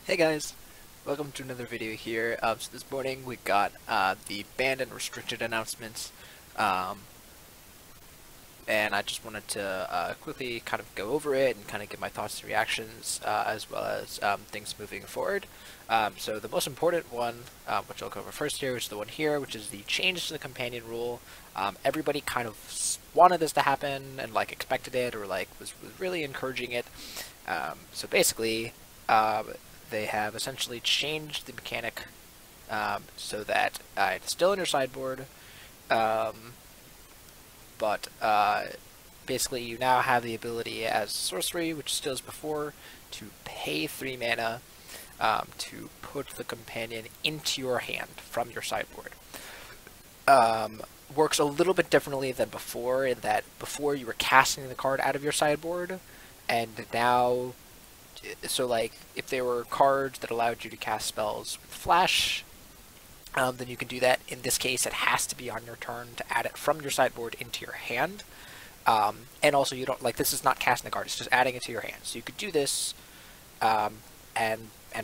Hey guys, welcome to another video here. So this morning we got the banned and restricted announcements, um, and I just wanted to quickly kind of go over it and kind of give my thoughts and reactions, as well as things moving forward. So the most important one, which I'll cover first here, is the one here, which is the change to the companion rule. Everybody kind of wanted this to happen and like expected it, or like was really encouraging it. So basically, they have essentially changed the mechanic so that it's still in your sideboard, but basically you now have the ability as sorcery, which still is before, to pay 3 mana to put the companion into your hand from your sideboard. Works a little bit differently than before, in that before you were casting the card out of your sideboard, and now, so like if there were cards that allowed you to cast spells with flash, then you can do that. In this case, it has to be on your turn to add it from your sideboard into your hand. And also, you don't, like, this is not casting the card, it's just adding it to your hand. So you could do this and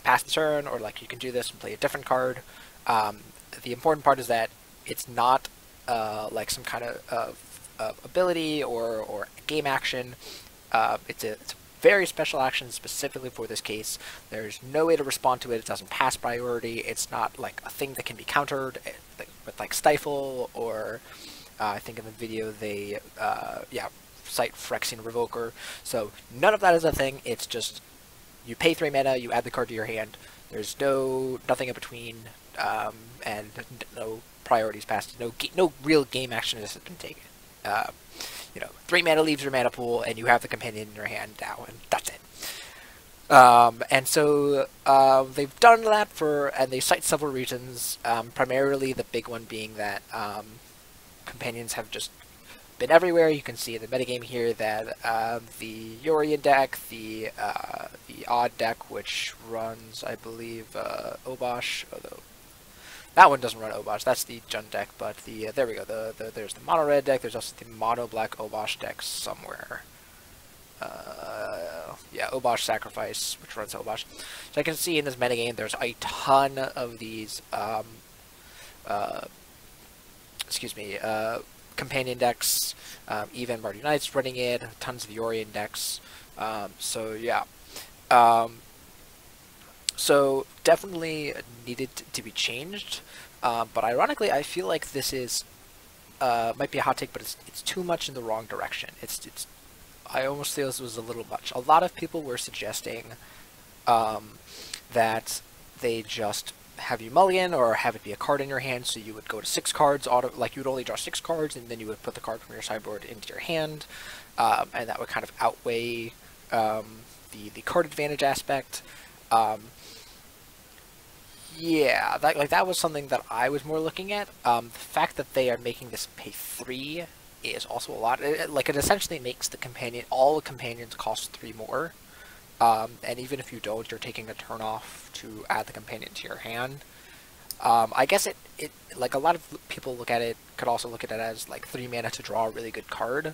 pass the turn, or like you can do this and play a different card. The important part is that it's not like some kind of ability or game action. It's a very special action specifically for this case. There's no way to respond to it. It doesn't pass priority. It's not like a thing that can be countered with like Stifle, or I think in the video they cite Phyrexian Revoker. So none of that is a thing. It's just you pay 3 mana, you add the card to your hand. There's nothing in between, and no priorities passed. No real game action has been taken. 3 mana leaves your mana pool, and you have the companion in your hand now, and that's it. And so they've done that and they cite several reasons, primarily the big one being that companions have just been everywhere. You can see in the metagame here that the Yorion deck, the Odd deck, which runs, I believe, Obosh, although that one doesn't run Obosh, that's the Jund deck, but there we go, there's the mono red deck, there's also the mono black Obosh deck somewhere. Yeah, Obosh Sacrifice, which runs Obosh. So I can see in this metagame there's a ton of these companion decks, even Mardu Knight's running it, tons of Yorion decks, so yeah. So definitely needed to be changed, but ironically, I feel like this is might be a hot take, but it's too much in the wrong direction. I almost feel this was a little much. A lot of people were suggesting that they just have you mulligan or have it be a card in your hand, so you would go to 6 cards, like you would only draw 6 cards, and then you would put the card from your sideboard into your hand, and that would kind of outweigh the card advantage aspect. Yeah, that was something that I was more looking at. The fact that they are making this pay 3 is also a lot. It essentially makes all the companions cost 3 more. And even if you don't, you're taking a turn off to add the companion to your hand. I guess it like a lot of people could also look at it as like 3 mana to draw a really good card.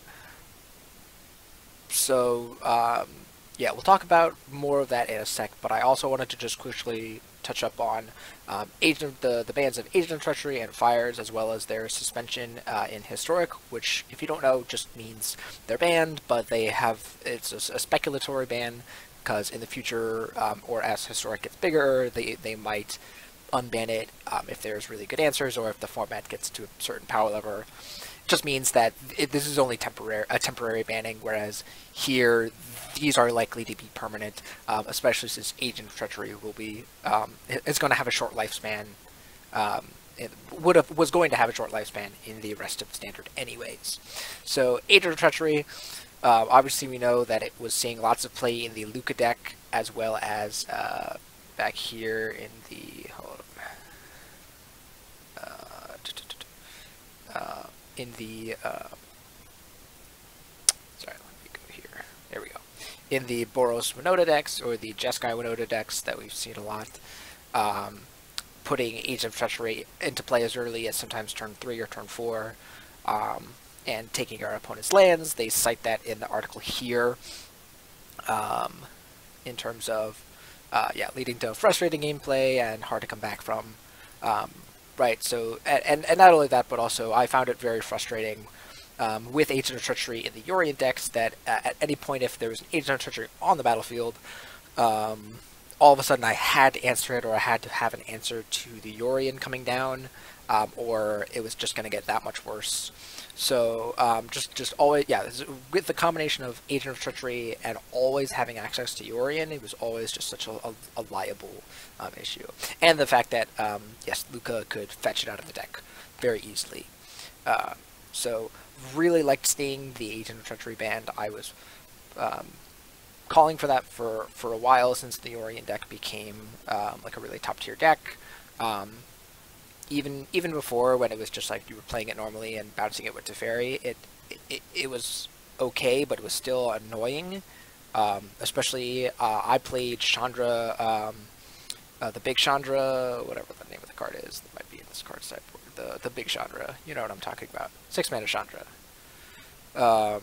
So yeah, we'll talk about more of that in a sec, but I also wanted to just quickly touch up on the bans of Agent of Treachery and Fires, as well as their suspension in Historic, which, if you don't know, just means they're banned, but it's a speculatory ban, because in the future, or as Historic gets bigger, they might unban it if there's really good answers, or if the format gets to a certain power level. It just means that this is only a temporary banning, whereas here these are likely to be permanent, especially since Agent of Treachery will be it's going to have a short lifespan. It was going to have a short lifespan in the rest of Standard anyways. So Agent of Treachery, obviously we know that it was seeing lots of play in the Luca deck, as well as back here in the sorry, let me go here. There we go. In the Boros Winota decks, or the Jeskai Winota decks that we've seen a lot, putting Agent of Treachery into play as early as sometimes turn 3 or turn 4, and taking our opponent's lands. They cite that in the article here, in terms of yeah, leading to frustrating gameplay and hard to come back from. Right, so, and not only that, but also I found it very frustrating with Agent of Treachery in the Yorion decks that at any point if there was an Agent of Treachery on the battlefield, all of a sudden I had to answer it, or I had to have an answer to the Yorion coming down, or it was just going to get that much worse. So just always, yeah, with the combination of Agent of Treachery and always having access to Yorion, it was always just such a liable issue. And the fact that, yes, Luca could fetch it out of the deck very easily. So really liked seeing the Agent of Treachery banned. I was calling for that for a while since the Yorion deck became like a really top tier deck. Even before, when it was just like you were playing it normally and bouncing it with Teferi, it was okay, but it was still annoying. Especially I played Chandra, the big Chandra, whatever the name of the card is, that might be in this card sideboard. The big Chandra, you know what I'm talking about. 6-mana Chandra. God,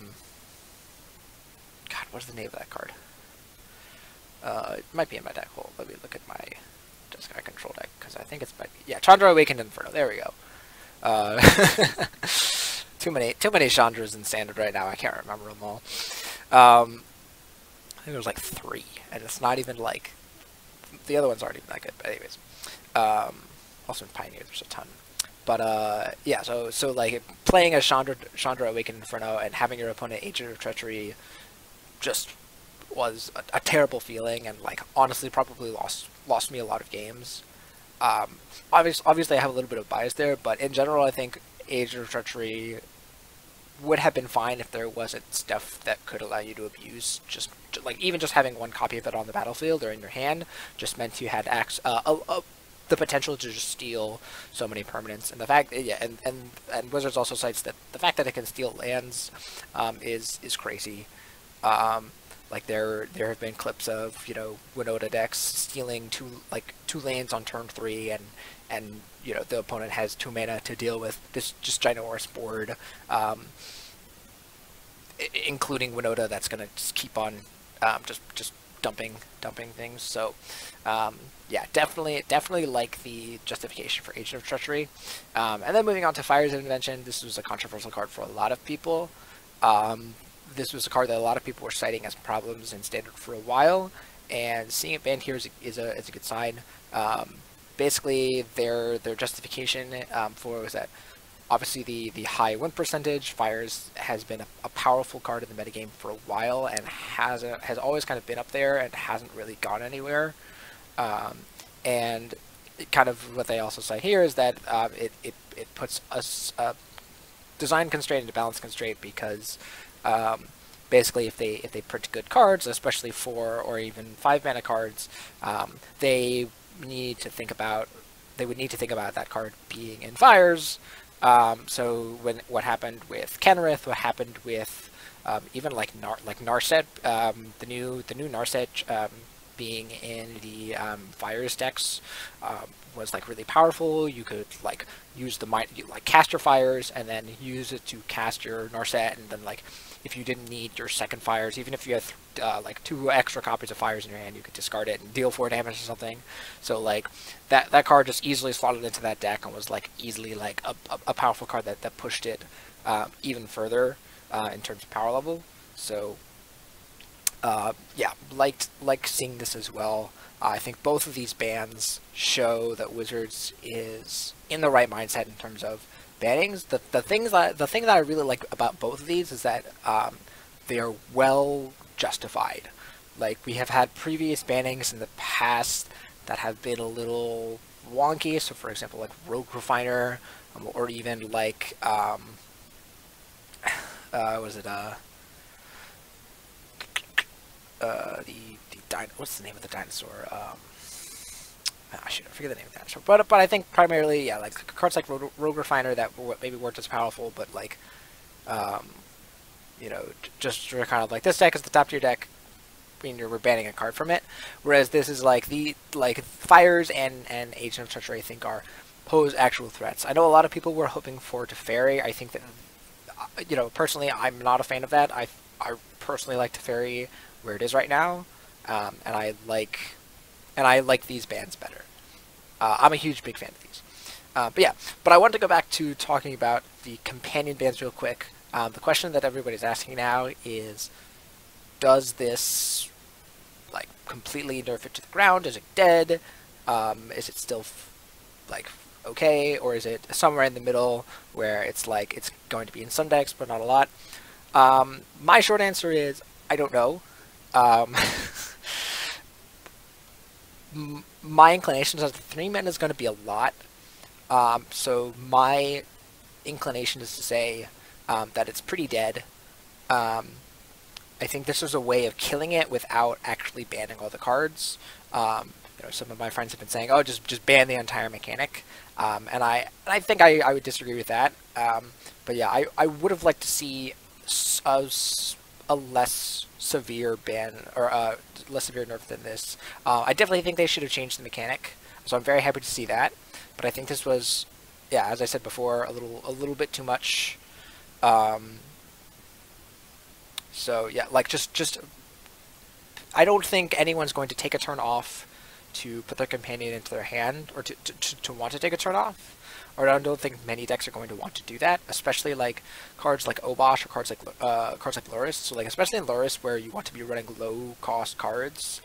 what's the name of that card? It might be in my deck. Hold, let me look at my Jeskai control deck, because I think it's might be, yeah, Chandra Awakened Inferno. There we go. Too many Chandras in Standard right now. I can't remember them all. I think there's like 3, and it's not even like the other ones aren't even that good. But anyways, also in Pioneer there's a ton. But yeah, so like playing a Chandra Awakened Inferno and having your opponent Agent of Treachery just was a terrible feeling, and like honestly probably lost me a lot of games. Obviously I have a little bit of bias there, but in general I think Agent of Treachery would have been fine if there wasn't stuff that could allow you to abuse. Just like even just having one copy of it on the battlefield or in your hand just meant you had the potential to just steal so many permanents. And the fact, yeah, and Wizards also cites that the fact that it can steal lands is crazy. Like there have been clips of, you know, Winota decks stealing two lands on turn 3, and you know the opponent has 2 mana to deal with this just ginormous board, including Winota that's gonna just keep on just dumping things. So yeah, definitely like the justification for Agent of Treachery. And then moving on to Fire's Invention, this was a controversial card for a lot of people. This was a card that a lot of people were citing as problems in Standard for a while, and seeing it banned here is a good sign. Basically, their justification for was that obviously the high win percentage. Fires has been a powerful card in the metagame for a while, and has always kind of been up there and hasn't really gone anywhere. And kind of what they also cite here is that it puts us design constraint into balance constraint, because basically if they print good cards, especially 4 or even 5 mana cards, they would need to think about that card being in Fires. So what happened with Kenrith, what happened with even like Narset, the new Narset being in the Fires decks was like really powerful. You could like use cast your Fires and then use it to cast your Narset, and then like if you didn't need your second Fires, even if you had like 2 extra copies of Fires in your hand, you could discard it and deal 4 damage or something. So like that card just easily slotted into that deck and was like easily like a powerful card that pushed it even further in terms of power level. So yeah, liked seeing this as well. I think both of these bans show that Wizards is in the right mindset in terms of bannings. The thing that I really like about both of these is that they are well justified. Like, we have had previous bannings in the past that have been a little wonky. So for example, like Rogue Refiner, or even like was it what's the name of the dinosaur? I forget the name of the dinosaur. But I think primarily, yeah, like cards like Rogue Refiner that maybe weren't as powerful, but like, you know, just kind of like this deck is the top tier deck. We're banning a card from it. Whereas this is like Fires and Agent of Treachery I think pose actual threats. I know a lot of people were hoping for Teferi. I think that, you know, personally, I'm not a fan of that. I personally like Teferi where it is right now, and I like and I like these bans better. I'm a huge big fan of these. But yeah, but I wanted to go back to talking about the companion bans real quick. The question that everybody's asking now is, does this like completely nerf it to the ground? Is it dead? Is it still like okay, or is it somewhere in the middle where it's like it's going to be in some decks but not a lot? My short answer is I don't know. My inclination is that 3 mana is going to be a lot. So my inclination is to say that it's pretty dead. I think this is a way of killing it without actually banning all the cards. Some of my friends have been saying, "Oh, just ban the entire mechanic," and I think I would disagree with that. But yeah, I would have liked to see a less severe ban or less severe nerf than this. I definitely think they should have changed the mechanic, so I'm very happy to see that. But I think this was, yeah, as I said before, a little bit too much. So yeah, like just I don't think anyone's going to take a turn off to put their companion into their hand, or to want to take a turn off. Or I don't think many decks are going to want to do that, especially like cards like Obosh or cards like Lurrus. So like especially in Lurrus, where you want to be running low cost cards,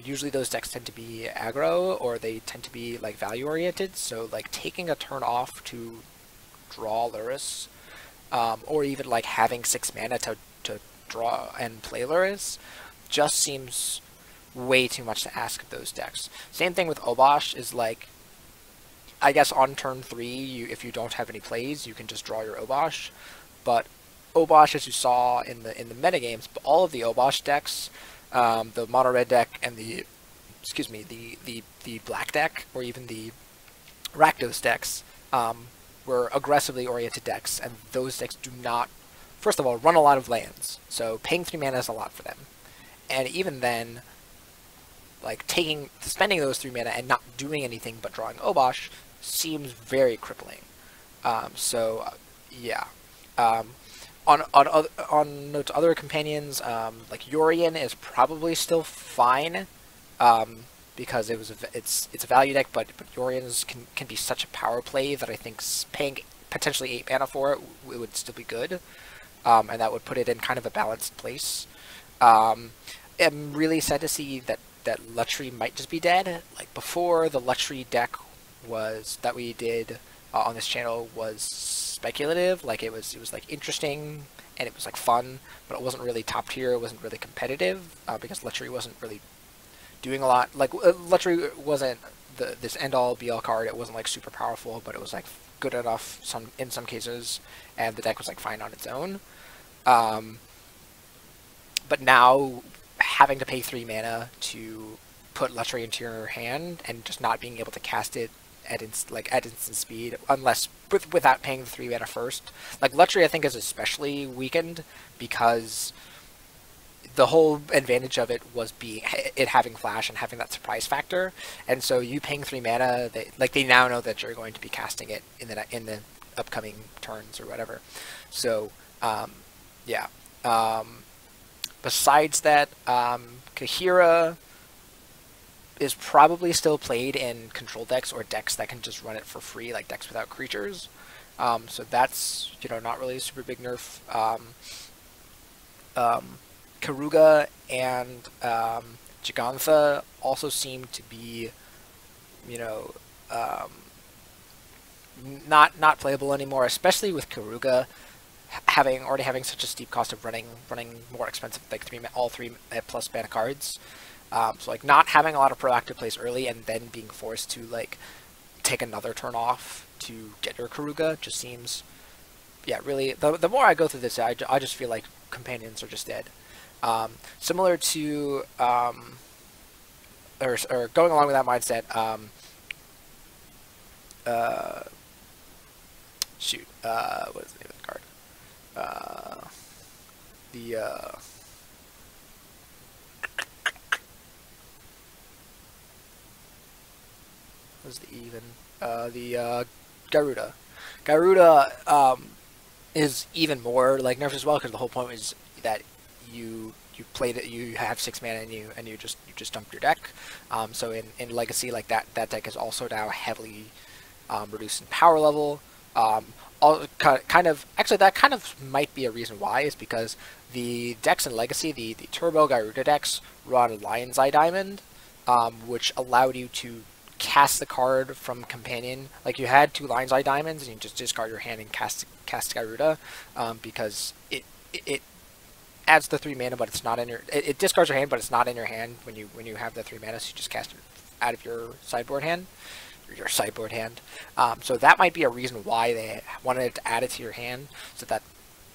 usually those decks tend to be aggro, or they tend to be like value oriented. So like taking a turn off to draw Lurrus, or even like having 6 mana to draw and play Lurrus, just seems way too much to ask of those decks. Same thing with Obosh is like, I guess on turn 3, if you don't have any plays, you can just draw your Obosh. But Obosh, as you saw in the metagames, all of the Obosh decks, the mono red deck and the black deck, or even the Rakdos decks, were aggressively oriented decks, and those decks do not, first of all, run a lot of lands. So paying 3 mana is a lot for them. And even then, like spending those 3 mana and not doing anything but drawing Obosh seems very crippling. Yeah. On note to other companions, like Yorion is probably still fine, because it's a value deck, but Yorions can be such a power play that I think paying potentially 8 mana for it would still be good, and that would put it in kind of a balanced place. I'm really sad to see that Lutri might just be dead. Like before, the Lutri deck that we did on this channel was speculative. Like it was like interesting and it was like fun, but it wasn't really top tier. It wasn't really competitive, because Lutri wasn't really doing a lot. Like Lutri wasn't this end all be all card. It wasn't like super powerful, but it was like good enough in some cases, and the deck was like fine on its own. But now having to pay 3 mana to put Lutri into your hand and just not being able to cast it at instant speed, unless without paying the 3 mana first. Like Lutri, I think, is especially weakened because the whole advantage of it was it having flash and having that surprise factor, and so you paying 3 mana, they now know that you're going to be casting it in the upcoming turns or whatever. So yeah. Besides that, Kaheera is probably still played in control decks or decks that can just run it for free, like decks without creatures. So that's, not really a super big nerf. Karuga and Jegantha also seem to be, not playable anymore, especially with Karuga already having such a steep cost of running more expensive, like all 3 plus mana cards. So like not having a lot of proactive plays early and then being forced to like take another turn off to get your Karuga just seems, yeah, really. The more I go through this, I just feel like companions are just dead. Similar to or going along with that mindset. What is the name of the card? What's the even? Garuda. Garuda is even more like nerfed as well, because the whole point is that you you played it, you have 6 mana, and you just dump your deck. So in Legacy, like that deck is also now heavily reduced in power level. Kind of actually that kind of might be a reason why, is because the decks in Legacy, the Turbo Garuda decks run Lion's Eye Diamond, which allowed you to cast the card from Companion. Like, you had 2 Lion's Eye Diamonds, and you just discard your hand and cast Garuda, because it adds the 3 mana, but it's not in your. It discards your hand, but it's not in your hand when you have the 3 mana, so you just cast it out of your sideboard hand. So that might be a reason why they wanted to add it to your hand, so that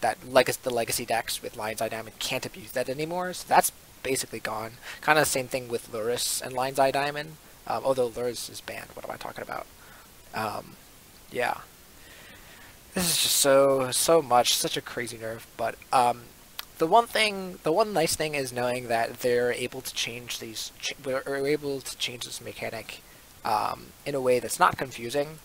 the Legacy decks with Lion's Eye Diamond can't abuse that anymore. So that's basically gone. Kind of the same thing with Lurrus and Lion's Eye Diamond. Although Lurrus is banned. What am I talking about? Yeah. This is just so much, such a crazy nerf. But the one nice thing is knowing that they're able to change this mechanic in a way that's not confusing.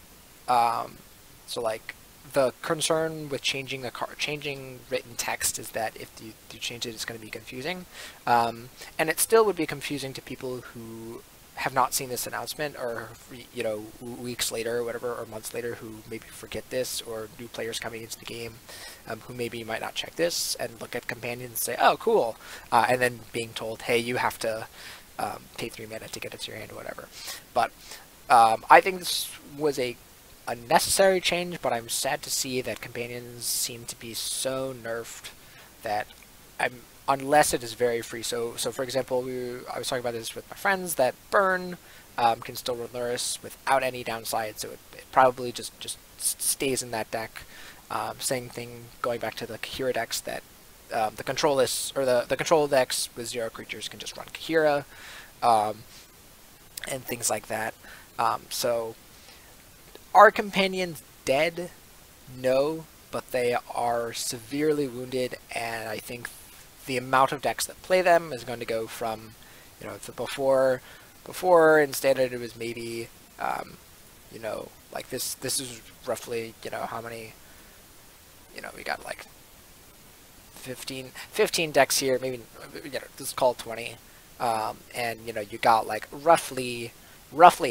So like, the concern with changing written text is that if you change it, it's going to be confusing, and it still would be confusing to people who have not seen this announcement, or weeks later or whatever, or months later, who maybe forget this, or new players coming into the game who maybe might not check this and look at Companion and say, oh cool, and then being told, hey, you have to pay 3 mana to get it to your hand or whatever. But I think this was a necessary change, but I'm sad to see that Companions seem to be so nerfed that unless it is very free. So for example, I was talking about this with my friends, that Burn can still run Lurrus without any downside, so it probably just stays in that deck. Same thing going back to the Kahira decks, that the control lists, or the control decks with 0 creatures can just run Kahira, and things like that. So are Companions dead? No, but they are severely wounded, and I think the amount of decks that play them is going to go from, before in Standard it was maybe, like this is roughly, how many, we got like 15 decks here, maybe, let's call it 20, and you got like roughly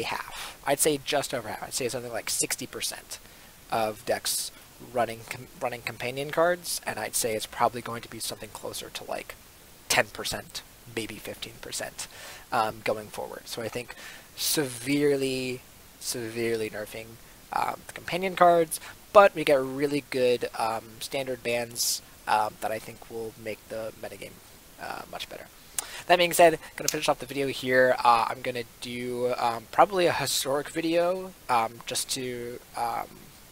half. I'd say just over half. I'd say something like 60% of decks running Companion cards, and I'd say it's probably going to be something closer to like 10%, maybe 15% going forward. So I think severely nerfing the Companion cards, but we get really good standard bans that I think will make the metagame much better. That being said, I'm going to finish off the video here. I'm going to do probably a historic video just to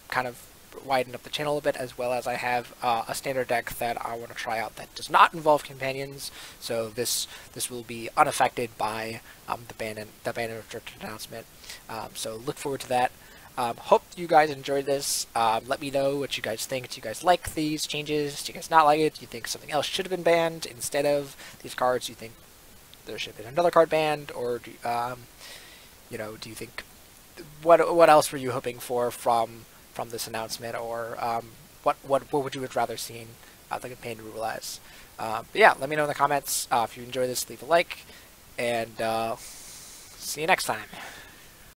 kind of widen up the channel a bit, as well as I have a standard deck that I want to try out that does not involve Companions. So this will be unaffected by the ban and restricted announcement. So look forward to that. Hope you guys enjoyed this. Let me know what you guys think. Do you guys like these changes? Do you guys not like it? Do you think something else should have been banned instead of these cards? Do you think there should have been another card banned, or do you think what else were you hoping for from this announcement, or what would you have rather seen the Companion rule as? But yeah, let me know in the comments. If you enjoy this, leave a like, and see you next time.